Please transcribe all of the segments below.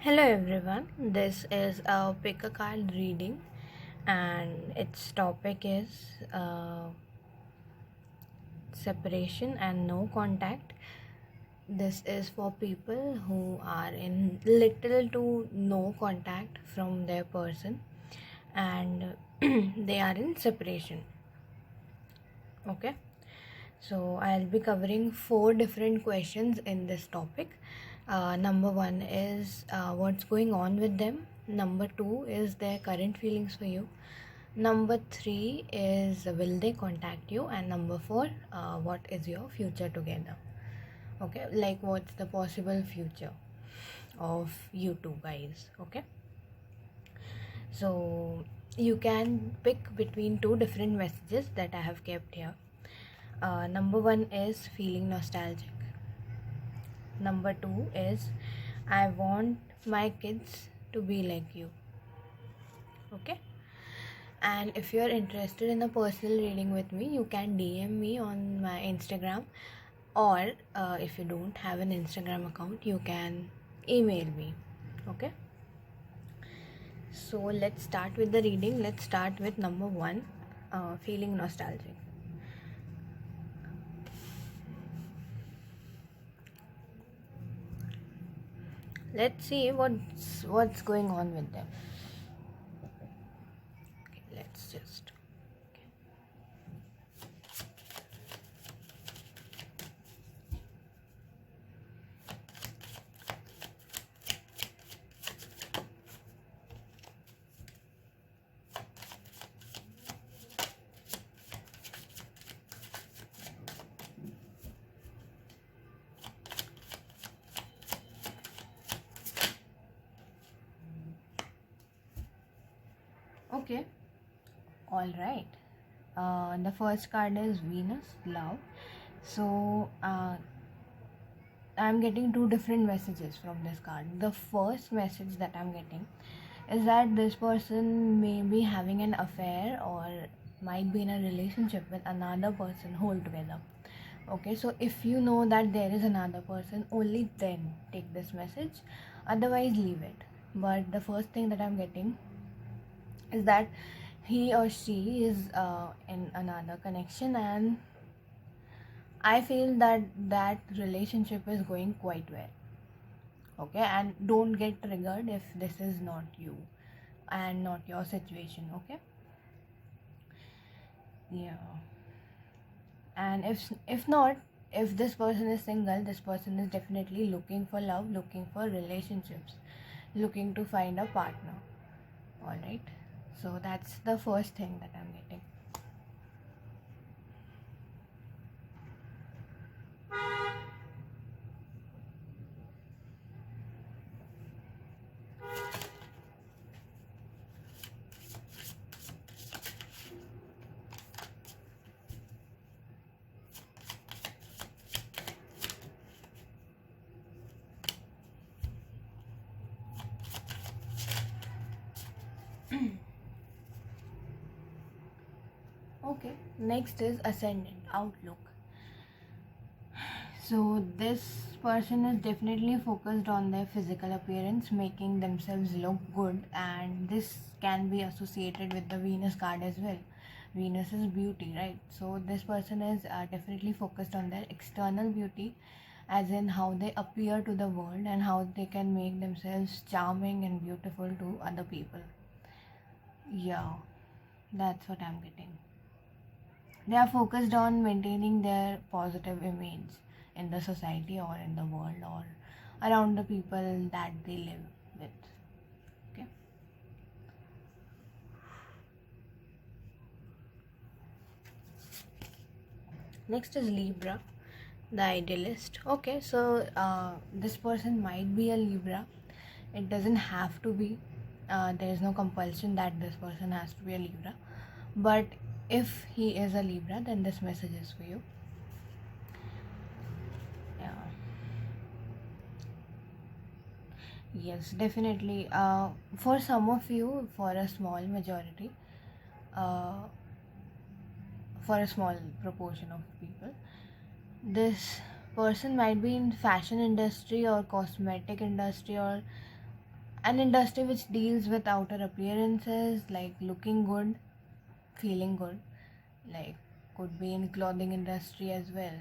Hello everyone, this is a pick a card reading and its topic is separation and no contact. This is for people who are in little to no contact from their person and they are in separation. Okay, so I'll be covering 4 different questions in this topic. Number 1 is what's going on with them. Number 2 is their current feelings for you. Number 3 is will they contact you, and number 4, what is your future together. Okay, like what's the possible future of you two guys. Okay, so you can pick between 2 different messages that I have kept here. Number 1 is feeling nostalgic. Number 2 is I want my kids to be like you. Okay, and if you are interested in a personal reading with me, you can DM me on my Instagram, or if you don't have an Instagram account, you can email me. Okay, so let's start with the reading. Let's start with number 1, feeling nostalgic. Let's see what's going on with them. Okay, let's just okay. All right. The first card is Venus, love. So I'm getting 2 different messages from this card. The first message that I'm getting is that this person may be having an affair or might be in a relationship with another person altogether. Okay, so if you know that there is another person, only then take this message, otherwise leave it. But the first thing that I'm getting is that he or she is in another connection, and I feel that that relationship is going quite well. Okay, and don't get triggered if this is not you and not your situation. Okay, yeah. And if not, if this person is single, this person is definitely looking for love, looking for relationships, looking to find a partner. All right, so that's the first thing that I'm getting. Okay, next is ascendant outlook. So this person is definitely focused on their physical appearance, making themselves look good, and this can be associated with the Venus card as well. Venus is beauty, right? So this person is definitely focused on their external beauty, as in how they appear to the world and how they can make themselves charming and beautiful to other people. Yeah, that's what I'm getting. They are focused on maintaining their positive image in the society or in the world or around the people that they live with. Okay. Next is Libra, the idealist. Okay, so this person might be a Libra. It doesn't have to be. There is no compulsion that this person has to be a Libra. But if he is a Libra, then this message is for you. Yeah. Yes, definitely. For some of you, for a small majority, uh, for a small proportion of people, this person might be in fashion industry or cosmetic industry or An industry which deals with outer appearances, like looking good, feeling good, like could be in clothing industry as well,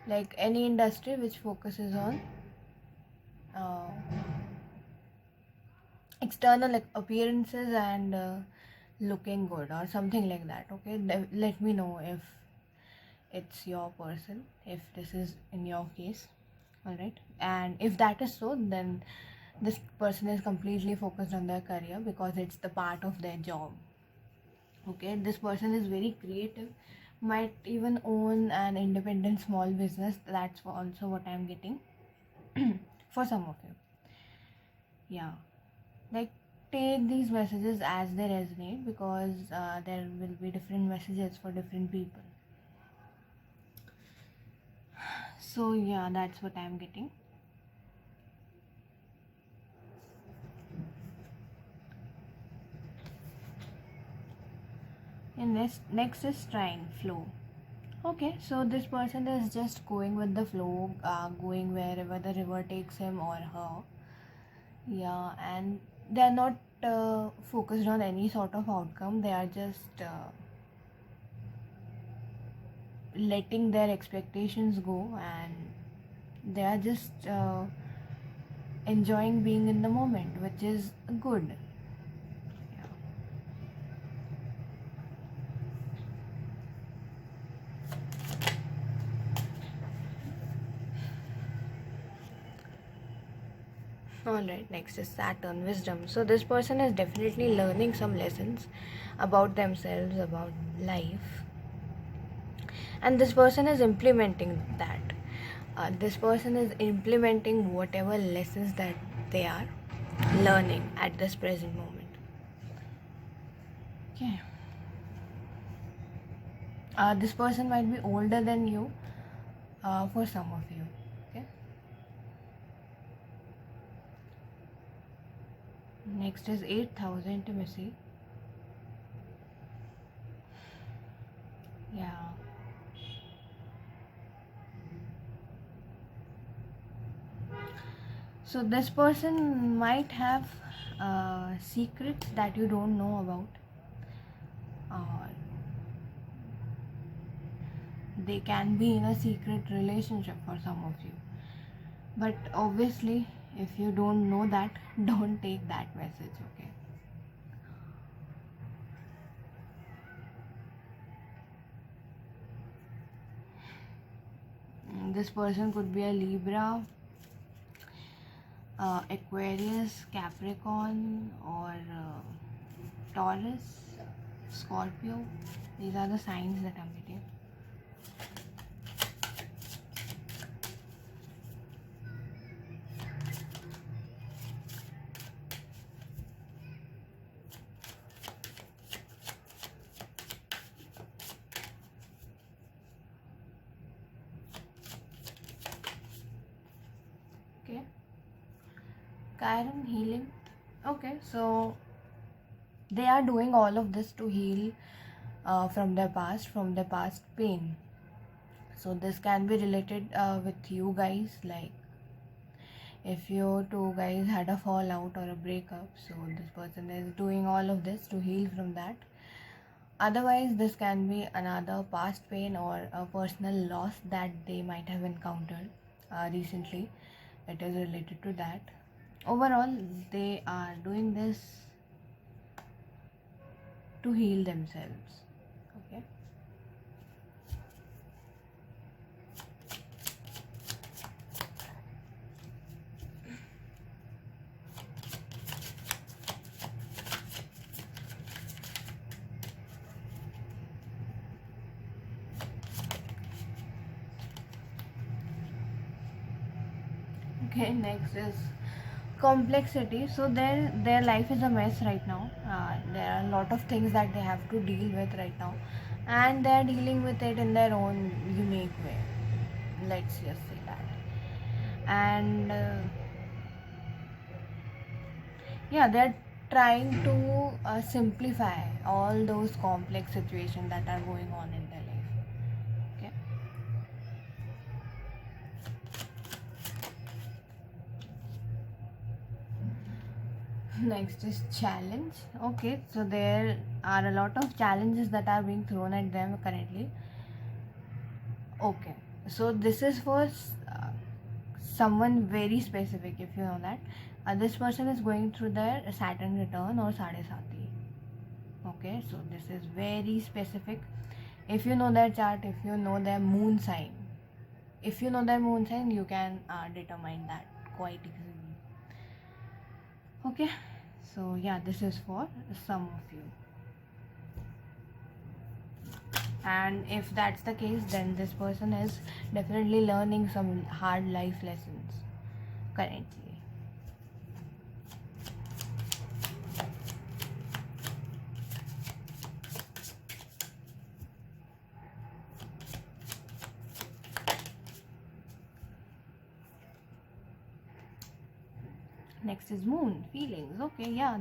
like any industry which focuses on uh, external appearances and looking good or something like that. Okay, let me know if it's your person, if this is in your case. All right, and if that is so, then this person is completely focused on their career because it's the part of their job. Okay, this person is very creative, might even own an independent small business. That's also what I'm getting for some of you. Yeah, like take these messages as they resonate because there will be different messages for different people. So yeah, that's what I'm getting. And next is trying flow. Okay, so this person is just going with the flow, going wherever the river takes him or her. Yeah, and they are not focused on any sort of outcome. They are just letting their expectations go, and they are just enjoying being in the moment, which is good. Yeah. Alright, next is Saturn, wisdom. So, this person is definitely learning some lessons about themselves, about life, and this person is implementing that. This person is implementing whatever lessons that they are learning at this present moment. Okay. This person might be older than you for some of you. Okay. Next is 8,000 intimacy. Yeah. So this person might have secrets that you don't know about. They can be in a secret relationship for some of you. But obviously, if you don't know that, don't take that message, okay? This person could be a Libra, Aquarius, Capricorn, or Taurus, Scorpio. These are the signs that I'm getting. Okay. Chiron healing. Okay, so they are doing all of this to heal from their past pain. So this can be related with you guys, like if you two guys had a fallout or a breakup, so this person is doing all of this to heal from that. Otherwise, this can be another past pain or a personal loss that they might have encountered recently. It is related to that. Overall, they are doing this to heal themselves. Okay. Okay, next is complexity. So their life is a mess right now. There are a lot of things that they have to deal with right now, and they are dealing with it in their own unique way. Let's just say that. And yeah, they're trying to simplify all those complex situations that are going on in their life. Okay. Next is challenge. Okay, so there are a lot of challenges that are being thrown at them currently. Okay, so this is for someone very specific, if you know that. This person is going through their Saturn return or Sadesati. Okay, so this is very specific. If you know their chart, if you know their moon sign, you can determine that quite easily. Okay, so yeah, this is for some of you. And if that's the case, then this person is definitely learning some hard life lessons currently. Next is moon feelings. Okay, yeah,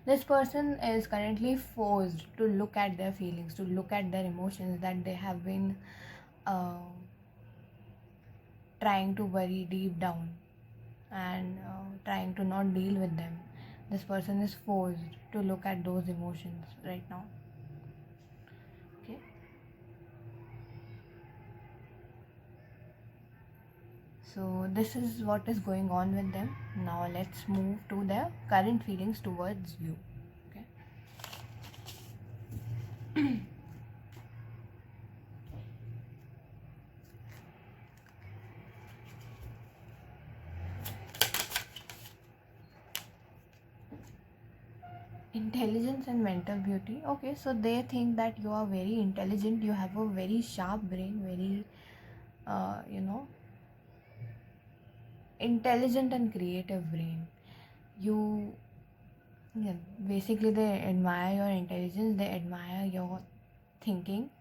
this person is currently forced to look at their feelings, to look at their emotions that they have been uh, trying to bury deep down, and trying to not deal with them. This person is forced to look at those emotions right now. Okay, so this is what is going on with them. Now let's move to their current feelings towards you. Okay, intelligence and mental beauty. Okay, so they think that you are very intelligent, you have a very sharp brain, very you know, intelligent and creative brain. You, yeah, basically they admire your intelligence, they admire your thinking,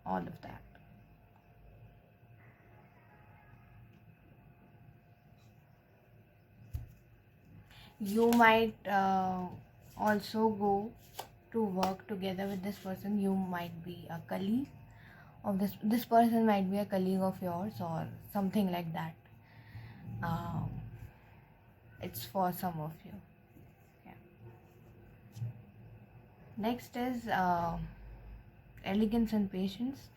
all of that. You might also go to work together with this person. You might be a colleague of this person, might be a colleague of yours or something like that. um, it's for some of you. Yeah. Next is elegance and patience.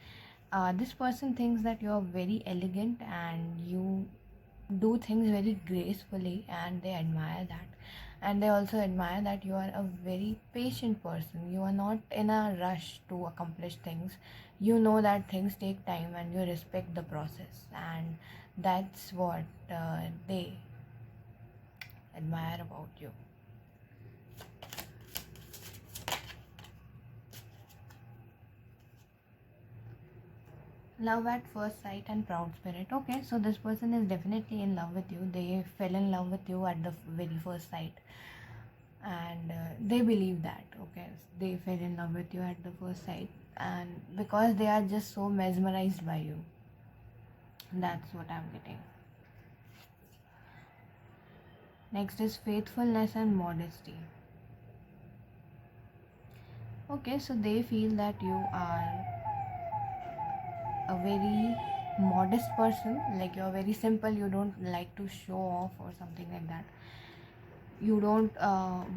This person thinks that you are very elegant and you do things very gracefully, and they admire that. And they also admire that you are a very patient person. You are not in a rush to accomplish things. You know that things take time and you respect the process, and that's what they admire about you. Love at first sight and proud spirit. Okay, so this person is definitely in love with you. They fell in love with you at the very first sight, and they believe that. Okay, they fell in love with you at the first sight, and because they are just so mesmerized by you. That's what I'm getting. Next is faithfulness and modesty. Okay, so they feel that you are a very modest person, like you're very simple, you don't like to show off or something like that. You don't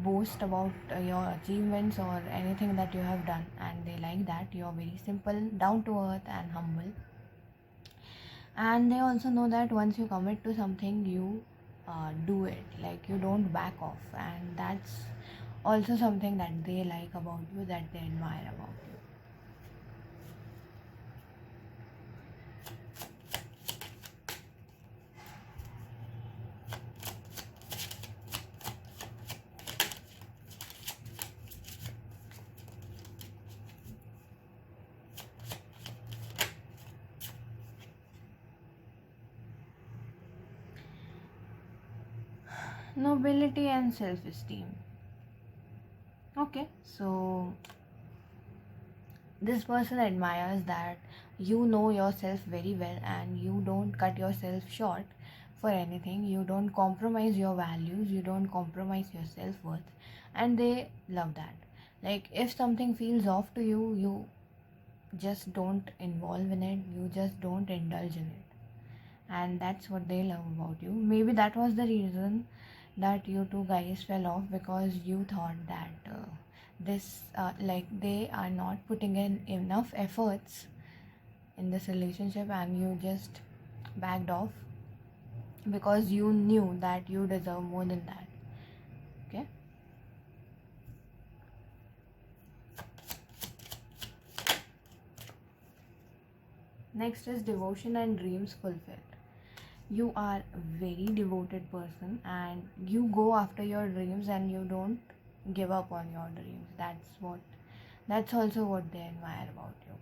boast about your achievements or anything that you have done, and they like that you're very simple, down to earth and humble. And they also know that once you commit to something, you do it, like you don't back off, and that's also something that they like about you, that they admire about you. Nobility and self-esteem. Okay, so this person admires that you know yourself very well and you don't cut yourself short for anything. You don't compromise your values, you don't compromise your self-worth, and they love that. Like if something feels off to you, you just don't involve in it, you just don't indulge in it, and that's what they love about you. Maybe that was the reason that you two guys fell off because you thought that like they are not putting in enough efforts in this relationship, and you just backed off because you knew that you deserve more than that. Okay. Next is devotion and dreams fulfilled. You are a very devoted person and you go after your dreams and you don't give up on your dreams. That's also what they admire about you.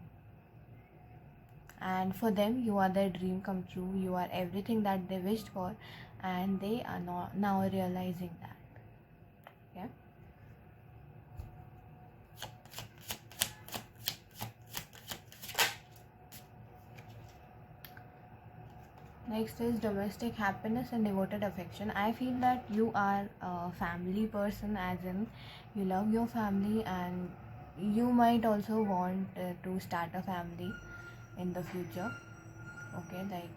And for them, you are their dream come true. You are everything that they wished for, and they are not now realizing that. Yeah. Next is domestic happiness and devoted affection. I feel that you are a family person, as in you love your family and you might also want to start a family in the future. Okay, like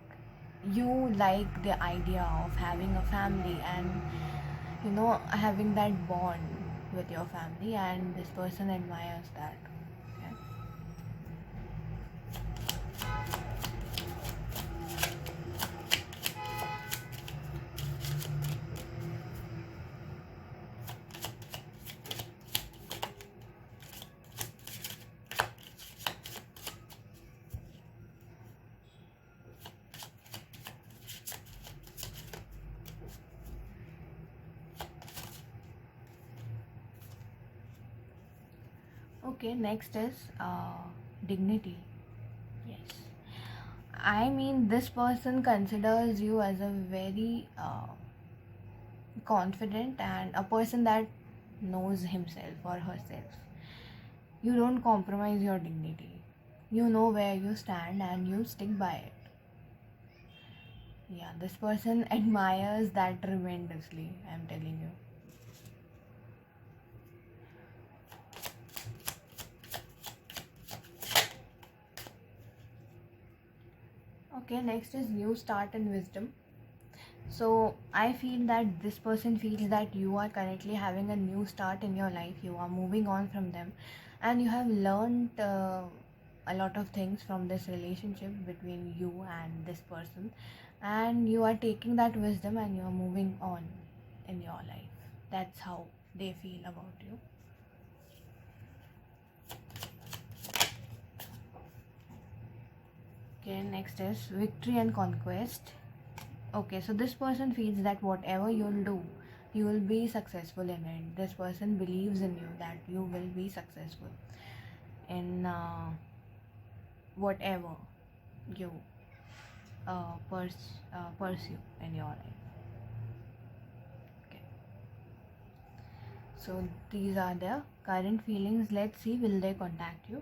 you like the idea of having a family and having that bond with your family, and this person admires that. Okay. Okay, next is dignity. Yes. I mean, this person considers you as a very confident and a person that knows himself or herself. You don't compromise your dignity. You know where you stand and you stick by it. Yeah, this person admires that tremendously, I'm telling you. Okay, next is new start and wisdom. So I feel that this person feels that you are currently having a new start in your life. You are moving on from them, and you have learned a lot of things from this relationship between you and this person, and you are taking that wisdom and you are moving on in your life. That's how they feel about you. Okay, next is victory and conquest. Okay, so this person feels that whatever you'll do, you will be successful in it. This person believes in you that you will be successful in whatever you pursue in your life. Okay, so these are the current feelings. Let's see, will they contact you?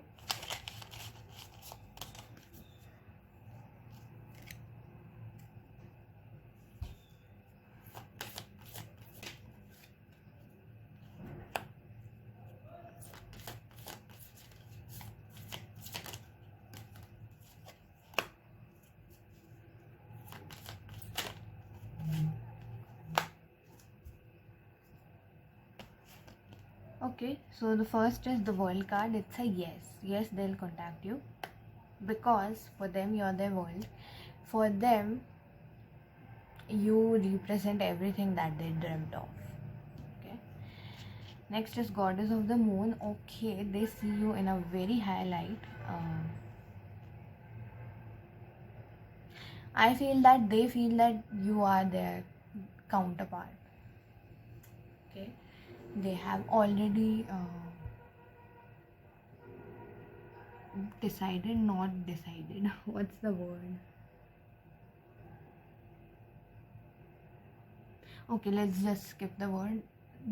Okay, so the first is the world card. It's a yes. Yes, they'll contact you because for them you're their world. For them, you represent everything that they dreamt of. Okay. Next is goddess of the moon. Okay, they see you in a very high light. I feel that they feel that you are their counterpart. Okay, they have already decided, not decided. What's the word? Okay, let's just skip the word.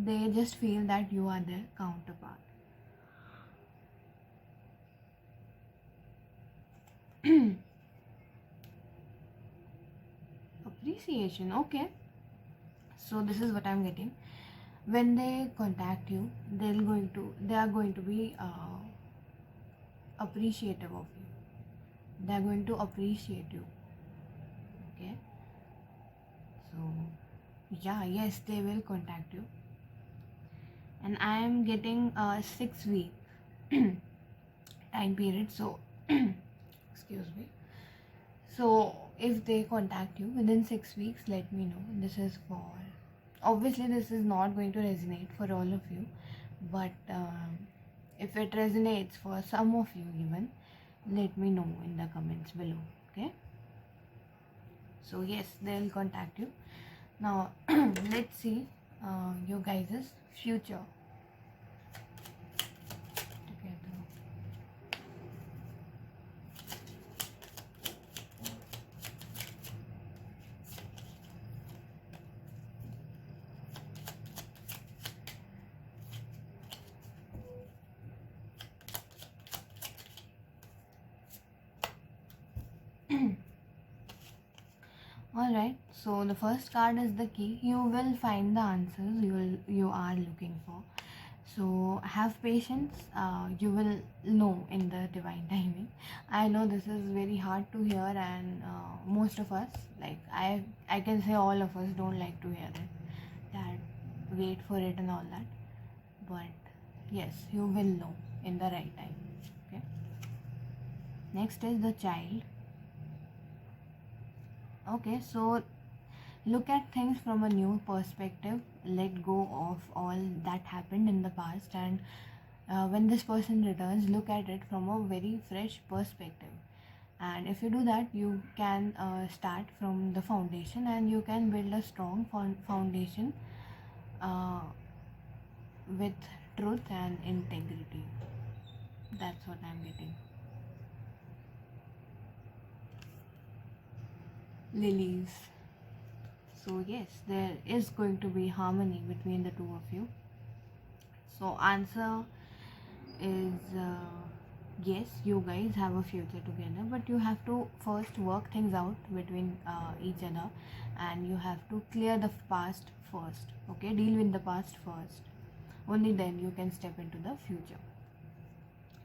They just feel that you are their counterpart. Appreciation. Okay, so this is what I'm getting. When they contact you, they are going to be appreciative of you. They are going to appreciate you. Okay, so Yeah, yes, they will contact you. And I am getting a 6 week time period, so excuse me. So if they contact you within 6 weeks, let me know. This is for, obviously this is not going to resonate for all of you, but if it resonates for some of you even, let me know in the comments below. Okay, so yes, they'll contact you. Now let's see you guys' future together. Alright, so the first card is the key. You will find the answers you are looking for. So have patience. You will know in the divine timing. I know this is very hard to hear, and most of us, like I can say all of us, don't like to hear it. That wait for it and all that. But yes, you will know in the right time. Okay. Next is the child. Okay, so look at things from a new perspective. Let go of all that happened in the past, and when this person returns, look at it from a very fresh perspective. And if you do that, you can start from the foundation, and you can build a strong foundation uh, with truth and integrity. That's what I'm getting. Lilies. So yes, there is going to be harmony between the two of you. So answer is yes, you guys have a future together, but you have to first work things out between each other, and you have to clear the past first. Okay, deal with the past first. Only then you can step into the future.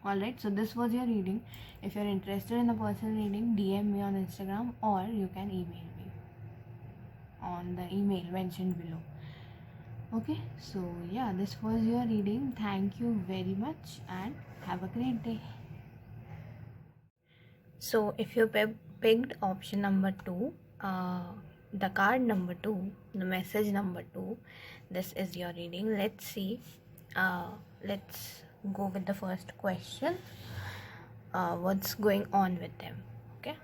Alright, so this was your reading. If you're interested in a personal reading, DM me on Instagram, or you can email me on the email mentioned below. Okay, so yeah, this was your reading. Thank you very much and have a great day. So if you picked option number 2, the card number 2, the message number 2, this is your reading. Let's see. Let's go with the first question. What's going on with them? Okay.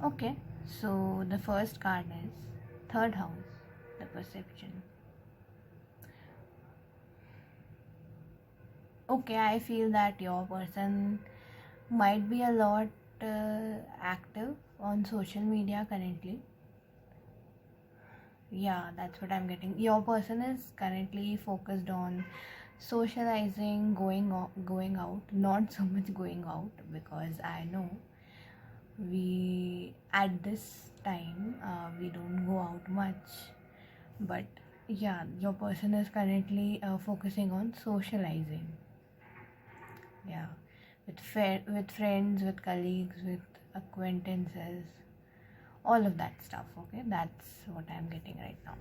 Okay, so the first card is third house, the perception. Okay, I feel that your person might be a lot active on social media currently. Yeah, that's what I'm getting. Your person is currently focused on socializing, going out, not so much going out, because I know we at this time we don't go out much, but yeah, your person is currently focusing on socializing. Yeah, with friends, with colleagues, with acquaintances, all of that stuff. Okay, that's what I'm getting right now.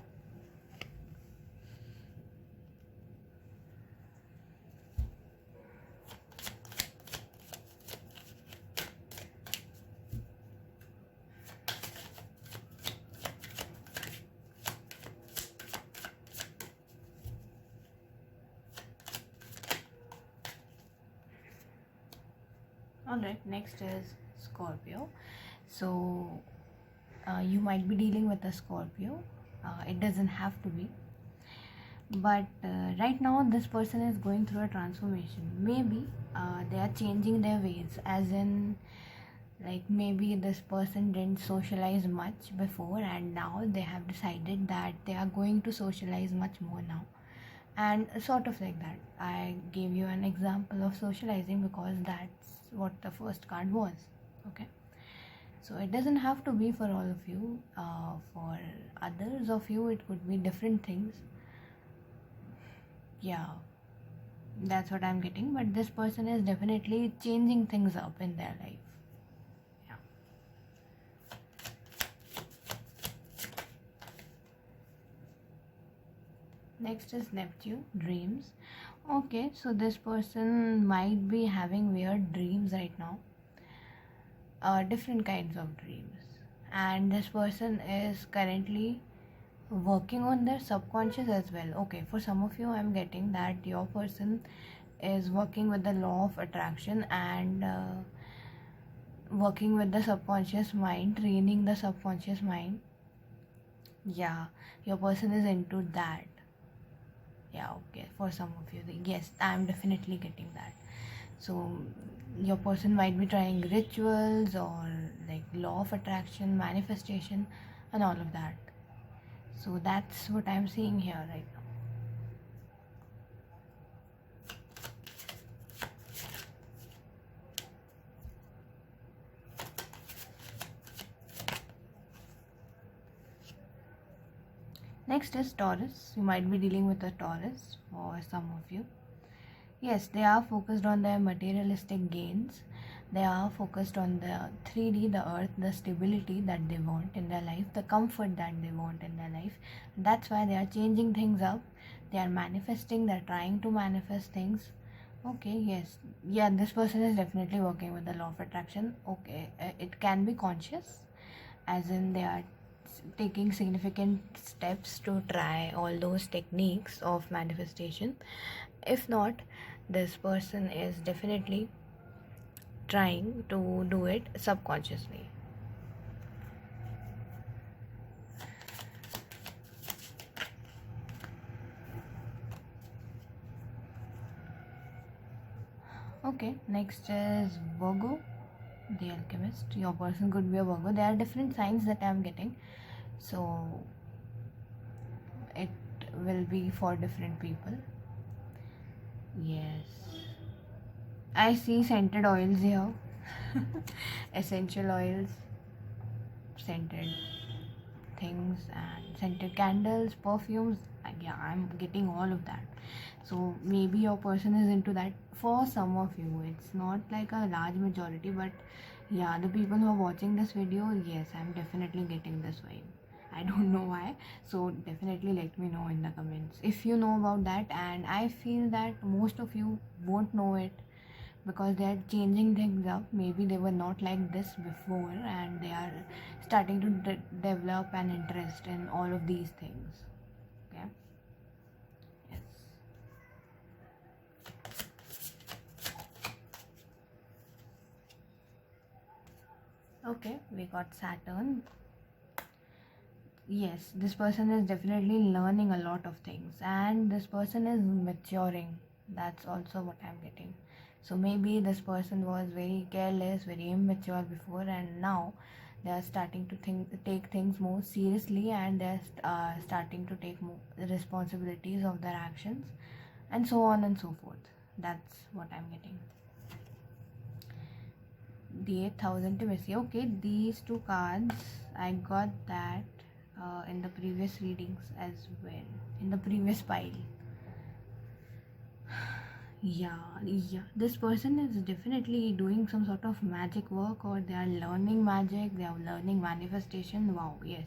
Alright, next is Scorpio. So you might be dealing with a Scorpio. It doesn't have to be, but right now this person is going through a transformation. Maybe they are changing their ways, as in, like, maybe this person didn't socialize much before, and now they have decided that they are going to socialize much more now, and sort of like that. I gave you an example of socializing because that's what the first card was. Okay, so it doesn't have to be for all of you. For others of you, it could be different things. Yeah, That's what I'm getting. But this person is definitely changing things up in their life. Yeah. Next is Neptune, dreams. Okay, so this person might be having weird dreams right now, different kinds of dreams, and this person is currently working on their subconscious as well. Okay, for some of you, I'm getting that your person is working with the law of attraction and working with the subconscious mind, training the subconscious mind. Yeah, your person is into that. Yeah, okay, for some of you, yes, I'm definitely getting that. So your person might be trying rituals or like law of attraction, manifestation, and all of that. So that's what I'm seeing here right now. Next is Taurus. You might be dealing with a Taurus for some of you. Yes, they are focused on their materialistic gains. They are focused on the 3D, the earth, the stability that they want in their life, the comfort that they want in their life. That's why they are changing things up. They are manifesting, they're trying to manifest things. Okay, yes. Yeah, this person is definitely working with the law of attraction. Okay, it can be conscious, as in they are taking significant steps to try all those techniques of manifestation. If not, this person is definitely trying to do it subconsciously. Okay, next is Virgo, the alchemist. Your person could be a Virgo. There are different signs that I'm getting, so it will be for different people. Yes, I see scented oils here. Essential oils, scented things, and scented candles, perfumes. Yeah, I'm getting all of that. So maybe your person is into that. For some of you, it's not like a large majority, but yeah, the people who are watching this video, yes, I'm definitely getting this vibe. I don't know why, so definitely let me know in the comments if you know about that. And I feel that most of you won't know it because they are changing things up. Maybe they were not like this before and they are starting to develop an interest in all of these things. Okay, yes. Okay, we got Saturn. Yes, this person is definitely learning a lot of things and this person is maturing. That's also what I'm getting. So maybe this person was very careless, very immature before, and now they are starting to take things more seriously, and they're starting to take more responsibilities of their actions, and so on and so forth. That's what I'm getting. The 8,000 intimacy. Okay, these two cards, I got that in the previous readings as well, in the previous pile. Yeah, this person is definitely doing some sort of magic work, or they are learning magic, they are learning manifestation. Wow, yes,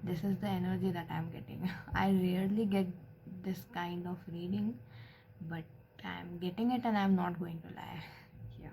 this is the energy that I'm getting. I rarely get this kind of reading, but I'm getting it and I'm not going to lie. Yeah.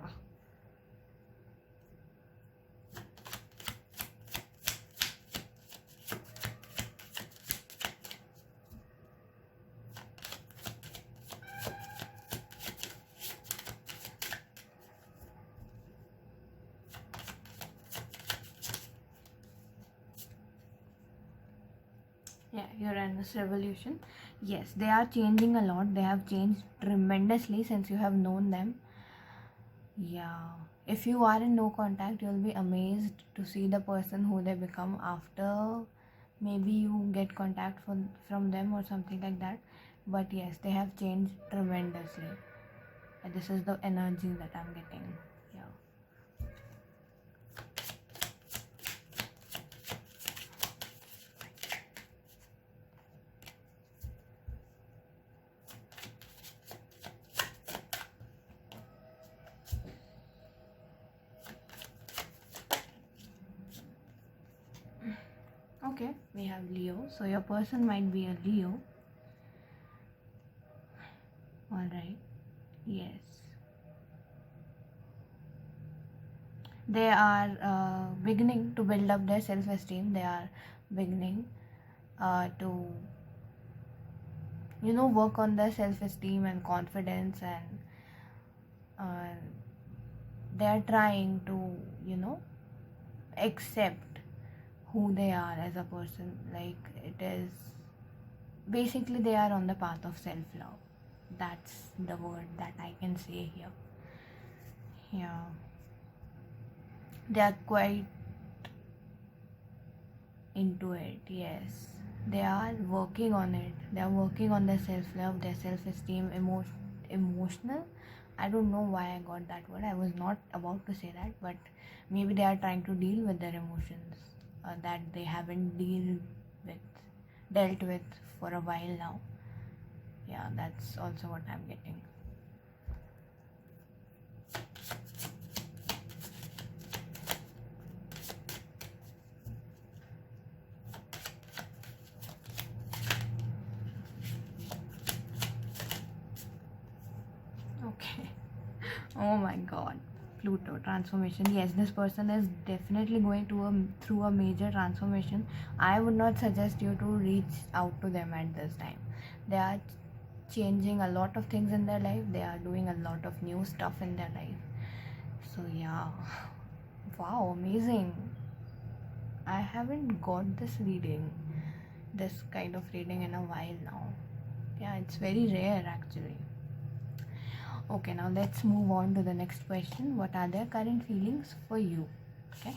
Yeah, Uranus revolution. Yes, they are changing a lot. They have changed tremendously since you have known them. Yeah, if you are in no contact, you'll be amazed to see the person who they become after maybe you get contact from them or something like that. But yes, they have changed tremendously. And this is the energy that I'm getting. Yeah. Okay, we have Leo. So your person might be a Leo. Alright. Yes. They are beginning to build up their self-esteem. They are beginning to work on their self-esteem and confidence, and uh, they are trying to accept who they are as a person. Like, it is basically they are on the path of self-love. That's the word that I can say here. Yeah, they are quite into it. Yes, they are working on it. They are working on their self-love, their self-esteem, emotional. I don't know why I got that word. I was not about to say that, but maybe they are trying to deal with their emotions that they haven't dealt with for a while now. Yeah, that's also what I'm getting. Okay. Oh my god. Pluto transformation. Yes, this person is definitely going through a major transformation. I would not suggest you to reach out to them at this time. They are changing a lot of things in their life. They are doing a lot of new stuff in their life. So yeah. Wow, amazing. I haven't got this kind of reading in a while now. Yeah, it's very rare actually. Okay, now let's move on to the next question. What are their current feelings for you? Okay.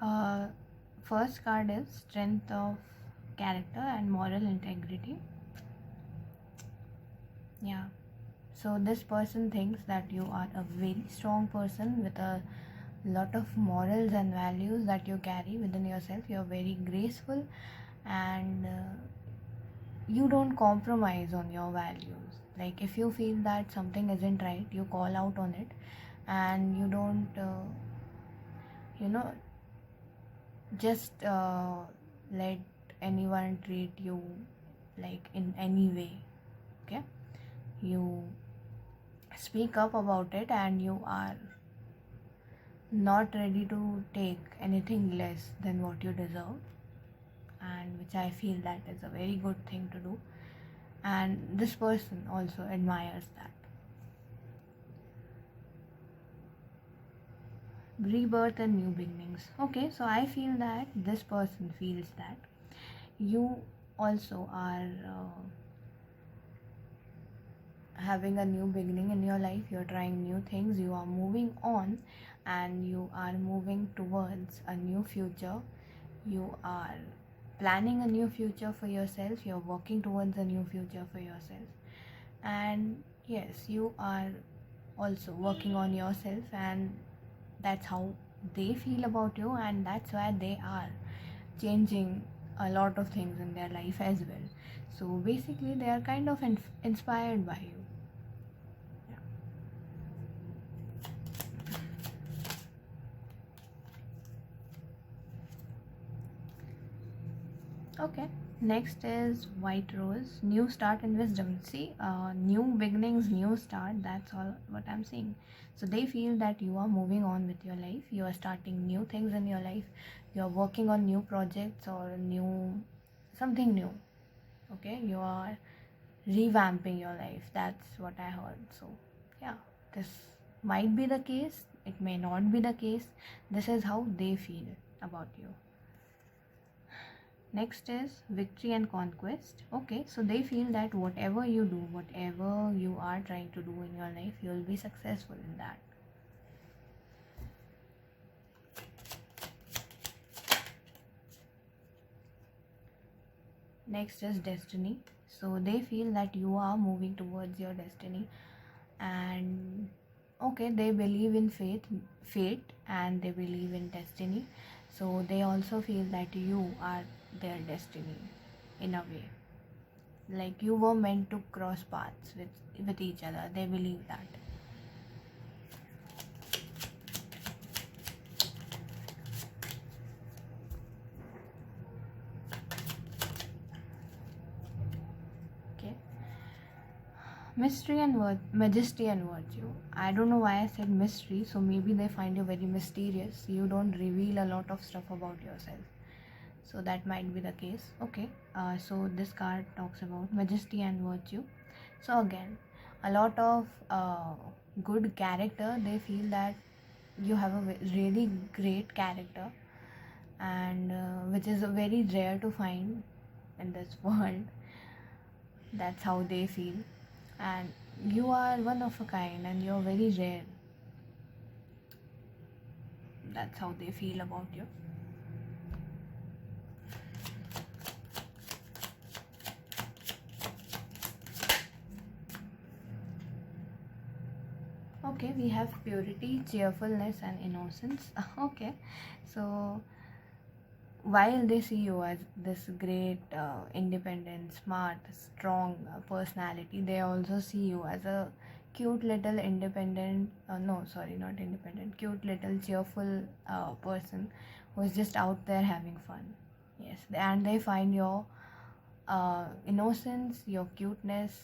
Uh, First card is strength of character and moral integrity. Yeah. So this person thinks that you are a very strong person with a lot of morals and values that you carry within yourself. You're very graceful, and you don't compromise on your values. Like, if you feel that something isn't right, you call out on it, and you don't you know just let anyone treat you like in any way. Okay, you speak up about it, and you are not ready to take anything less than what you deserve, and which I feel that is a very good thing to do, and this person also admires that. Rebirth and new beginnings. Okay, so I feel that this person feels that you also are having a new beginning in your life. You're trying new things, you are moving on, and you are moving towards a new future. You are planning a new future for yourself. You're working towards a new future for yourself, and yes, you are also working on yourself, and that's how they feel about you, and that's why they are changing a lot of things in their life as well. So basically they are kind of inspired by you. Okay, next is white rose, new start and wisdom. See, new beginnings, new start, that's all what I'm saying. So they feel that you are moving on with your life, you are starting new things in your life, you are working on new projects or something new. Okay, you are revamping your life. That's what I heard. So yeah, this might be the case, it may not be the case. This is how they feel about you. Next is victory and conquest. Okay, so they feel that whatever you do, whatever you are trying to do in your life, you will be successful in that. Next is destiny. So they feel that you are moving towards your destiny, And okay, they believe in fate, and they believe in destiny. So they also feel that you are their destiny in a way. Like you were meant to cross paths with each other. They believe that. Okay. Mystery and majesty and virtue. I don't know why I said mystery, so maybe they find you very mysterious. You don't reveal a lot of stuff about yourself. So that might be the case. Okay. So this card talks about majesty and virtue. So again, a lot of good character. They feel that you have a really great character, and which is very rare to find in this world. That's how they feel. And you are one of a kind, and you're very rare. That's how they feel about you. Okay, we have purity, cheerfulness, and innocence. Okay, so while they see you as this great, independent, smart, strong personality, they also see you as a cute little independent, no, sorry, not independent, cute little cheerful person who's just out there having fun. Yes, and they find your innocence, your cuteness,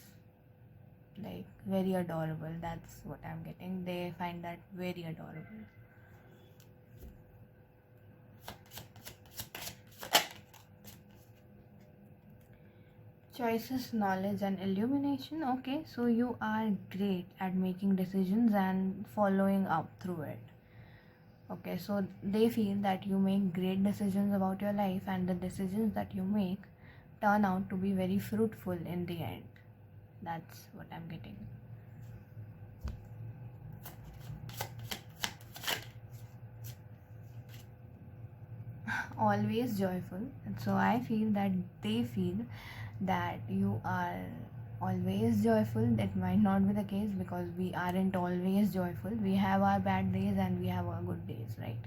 like very adorable. That's what I'm getting. They find that very adorable. Choices, knowledge, and illumination. Okay, so you are great at making decisions and following up through it. Okay, so they feel that you make great decisions about your life, and the decisions that you make turn out to be very fruitful in the end. That's what I'm getting. Always joyful. And so I feel that they feel that you are always joyful. That might not be the case, because we aren't always joyful. We have our bad days and we have our good days, right?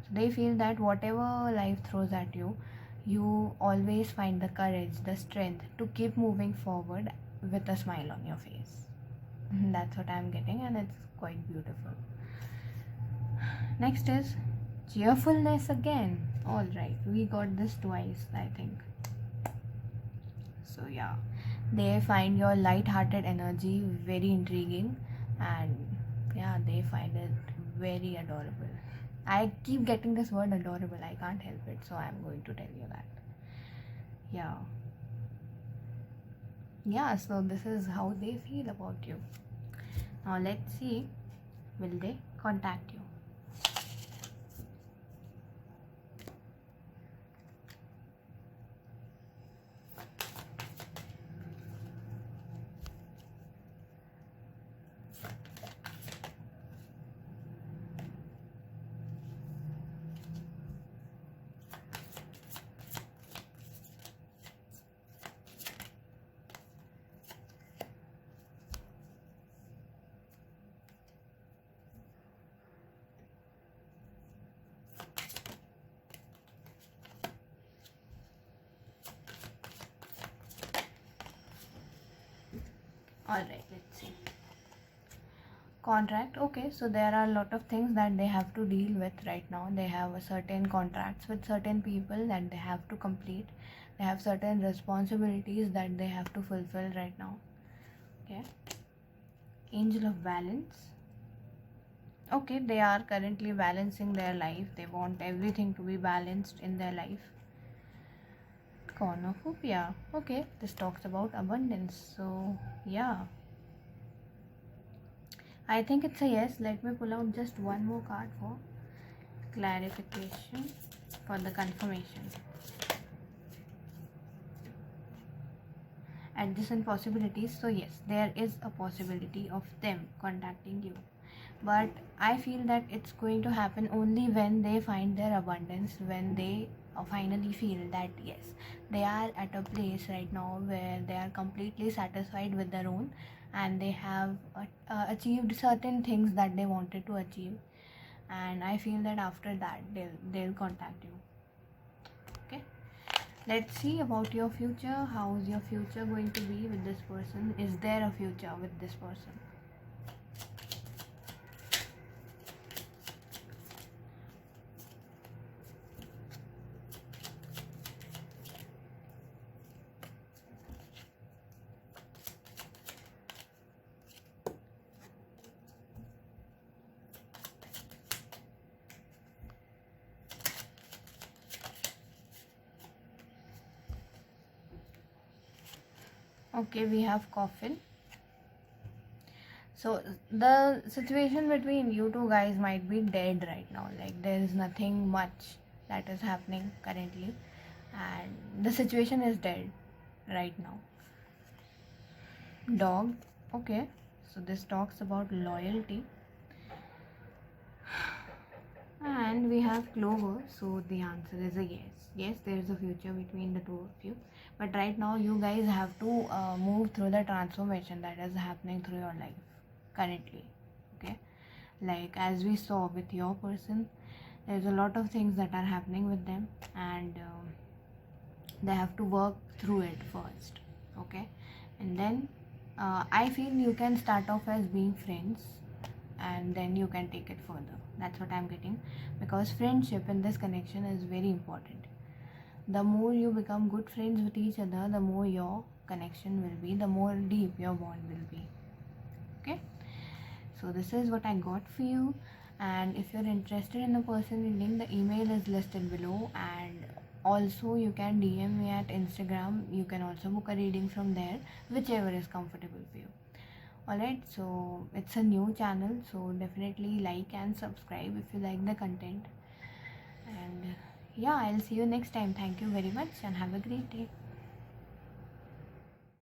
So they feel that whatever life throws at you, you always find the courage, the strength to keep moving forward with a smile on your face. That's what I'm getting, and it's quite beautiful. Next is cheerfulness again. All right, we got this twice, I think. So yeah, they find your light-hearted energy very intriguing, and yeah, they find it very adorable. I keep getting this word adorable. I can't help it, so I'm going to tell you that. Yeah. Yeah, so this is how they feel about you. Now let's see, will they contact you? Alright, let's see. Contract. Okay, so there are a lot of things that they have to deal with right now. They have a certain contracts with certain people that they have to complete. They have certain responsibilities that they have to fulfill right now. Okay. Angel of Balance. Okay, they are currently balancing their life. They want everything to be balanced in their life. Cornucopia. Okay, this talks about abundance. So yeah, I think it's a yes. Let me pull out just one more card for clarification, for the confirmation. Adjacent possibilities. So yes, there is a possibility of them contacting you, but I feel that it's going to happen only when they find their abundance, when they finally feel that yes, they are at a place right now where they are completely satisfied with their own, and they have achieved certain things that they wanted to achieve, and I feel that after that they'll contact you. Okay, let's see about your future. How is your future going to be with this person? Is there a future with this person? Okay, we have coffin. So the situation between you two guys might be dead right now. Like there is nothing much that is happening currently, and the situation is dead right now. Dog. Okay, so this talks about loyalty. And we have Clover, so the answer is a yes. Yes, there is a future between the two of you, but right now you guys have to move through the transformation that is happening through your life currently. Okay, like as we saw with your person, there's a lot of things that are happening with them, and they have to work through it first. Okay, and then I feel you can start off as being friends, and then you can take it further. That's what I'm getting, because friendship in this connection is very important. The more you become good friends with each other, the more your connection will be, the more deep your bond will be. Okay, so this is what I got for you, and if you're interested in the person reading, the email is listed below, and also you can DM me at Instagram. You can also book a reading from there, whichever is comfortable for you. Alright, so it's a new channel, so definitely like and subscribe if you like the content. And yeah, I'll see you next time. Thank you very much and have a great day.